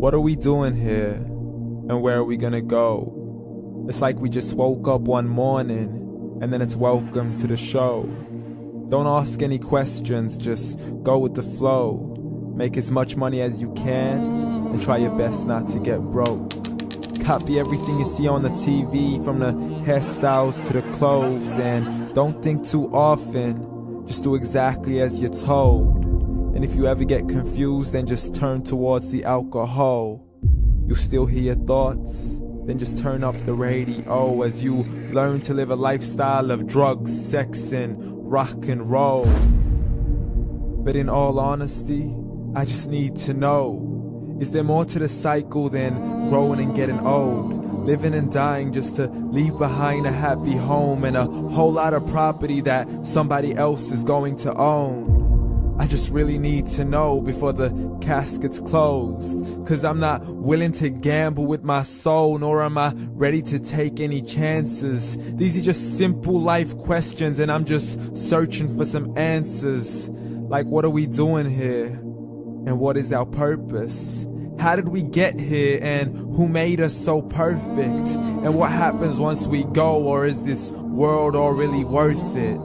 What are we doing here? And where are we gonna go? It's like we just woke up one morning, and then it's welcome to the show. Don't ask any questions, just go with the flow. Make as much money as you can, and try your best not to get broke. Copy everything you see on the TV, from the hairstyles to the clothes, and don't think too often, just do exactly as you're told. And if you ever get confused, then just turn towards the alcohol. You'll still hear your thoughts, then just turn up the radio as you learn to live a lifestyle of drugs, sex, and rock and roll. But in all honesty, I just need to know, is there more to the cycle than growing and getting old? Living and dying just to leave behind a happy home and a whole lot of property that somebody else is going to own. I just really need to know before the casket's closed, 'cause I'm not willing to gamble with my soul, nor am I ready to take any chances. These are just simple life questions, and I'm just searching for some answers. Like, what are we doing here? And what is our purpose? How did we get here, and who made us so perfect? And what happens once we go, or is this world all really worth it?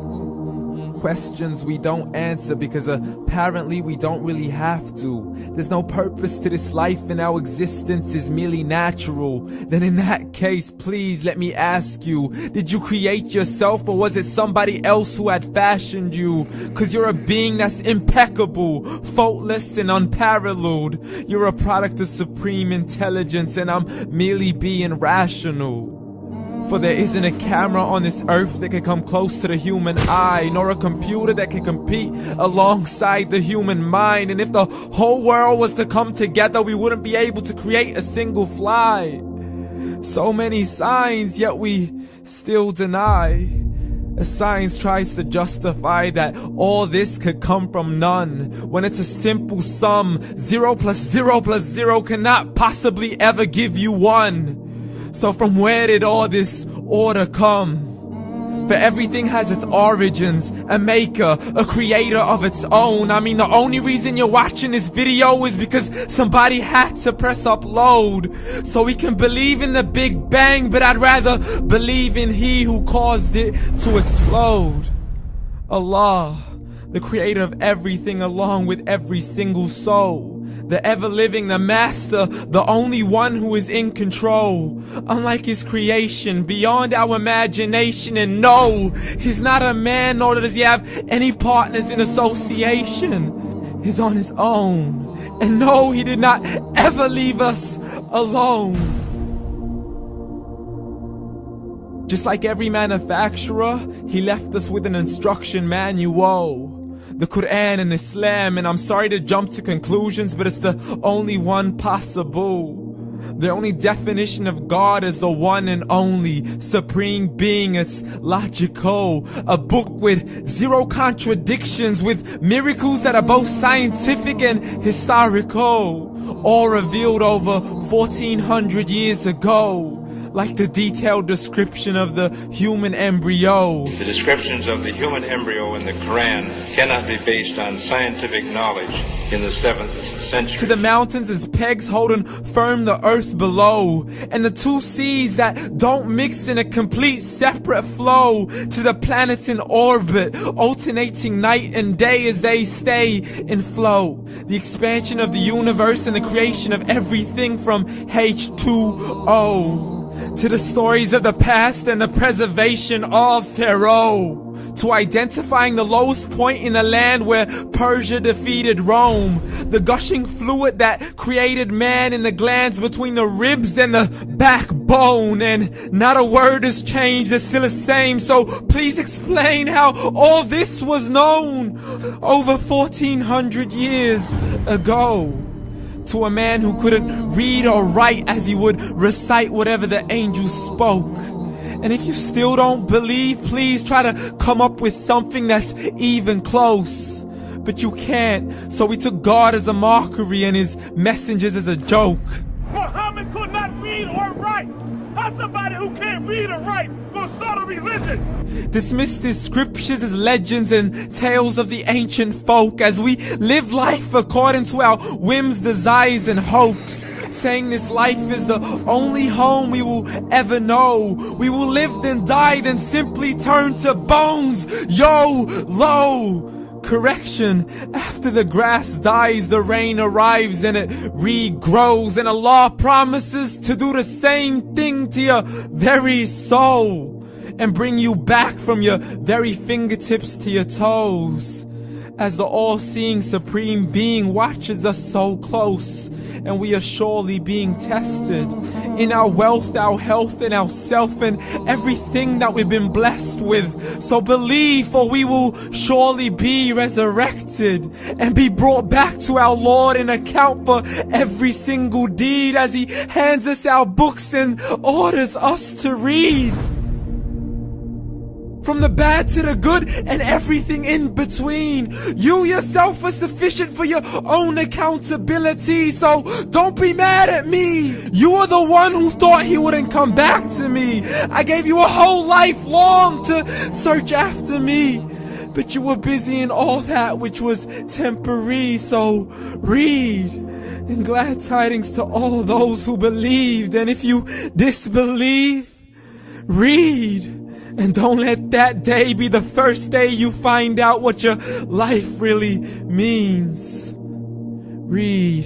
Questions we don't answer because apparently we don't really have to. There's no purpose to this life and our existence is merely natural. Then in that case, please let me ask you, did you create yourself, or was it somebody else who had fashioned you? 'Cause you're a being that's impeccable, faultless and unparalleled. You're a product of supreme intelligence, and I'm merely being rational. For there isn't a camera on this earth that can come close to the human eye, nor a computer that can compete alongside the human mind. And if the whole world was to come together, we wouldn't be able to create a single fly. So many signs, yet we still deny. As science tries to justify that all this could come from none, when it's a simple sum. 0 plus 0 plus 0 cannot possibly ever give you 1. So from where did all this order come? For everything has its origins, a maker, a creator of its own. I mean, the only reason you're watching this video is because somebody had to press upload. So we can believe in the Big Bang, but I'd rather believe in He who caused it to explode. Allah, the creator of everything along with every single soul. The ever-living, the master, the only one who is in control. Unlike his creation, beyond our imagination. And no, he's not a man, nor does he have any partners in association. He's on his own. And no, he did not ever leave us alone. Just like every manufacturer, he left us with an instruction manual. The Quran and Islam, and I'm sorry to jump to conclusions, but it's the only one possible. The only definition of God is the one and only supreme being. It's logical, a book with 0 contradictions, with miracles that are both scientific and historical, all revealed over 1400 years ago. Like the detailed description of the human embryo. The descriptions of the human embryo in the Quran cannot be based on scientific knowledge in the 7th century. To the mountains as pegs holding firm the earth below, and the 2 seas that don't mix in a complete separate flow. To the planets in orbit, alternating night and day as they stay in flow. The expansion of the universe and the creation of everything from H2O. To the stories of the past and the preservation of Pharaoh. To identifying the lowest point in the land where Persia defeated Rome. The gushing fluid that created man in the glands between the ribs and the backbone. And not a word has changed, it's still the same. So please explain how all this was known over 1400 years ago. To a man who couldn't read or write as he would recite whatever the angels spoke. And if you still don't believe, please try to come up with something that's even close. But you can't, so we took God as a mockery and his messengers as a joke. Muhammad could not read or write. How somebody who can't read or write gonna start a religion? Dismissed his scriptures as legends and tales of the ancient folk as we live life according to our whims, desires, and hopes. saying this life is the only home we will ever know. We will live then die then simply turn to bones. YOLO! Correction, after the grass dies, the rain arrives and it regrows, and Allah promises to do the same thing to your very soul and bring you back from your very fingertips to your toes, as the all-seeing supreme being watches us so close, and we are surely being tested in our wealth, our health, and our self, and everything that we've been blessed with. So believe, for we will surely be resurrected and be brought back to our Lord and account for every single deed, as He hands us our books and orders us to read. From the bad to the good and everything in between. You yourself are sufficient for your own accountability, so don't be mad at me. You are the one who thought He wouldn't come back to me. I gave you a whole life long to search after me, but you were busy in all that which was temporary. So read, and glad tidings to all those who believed. And if you disbelieve, read. And don't let that day be the first day you find out what your life really means. Read.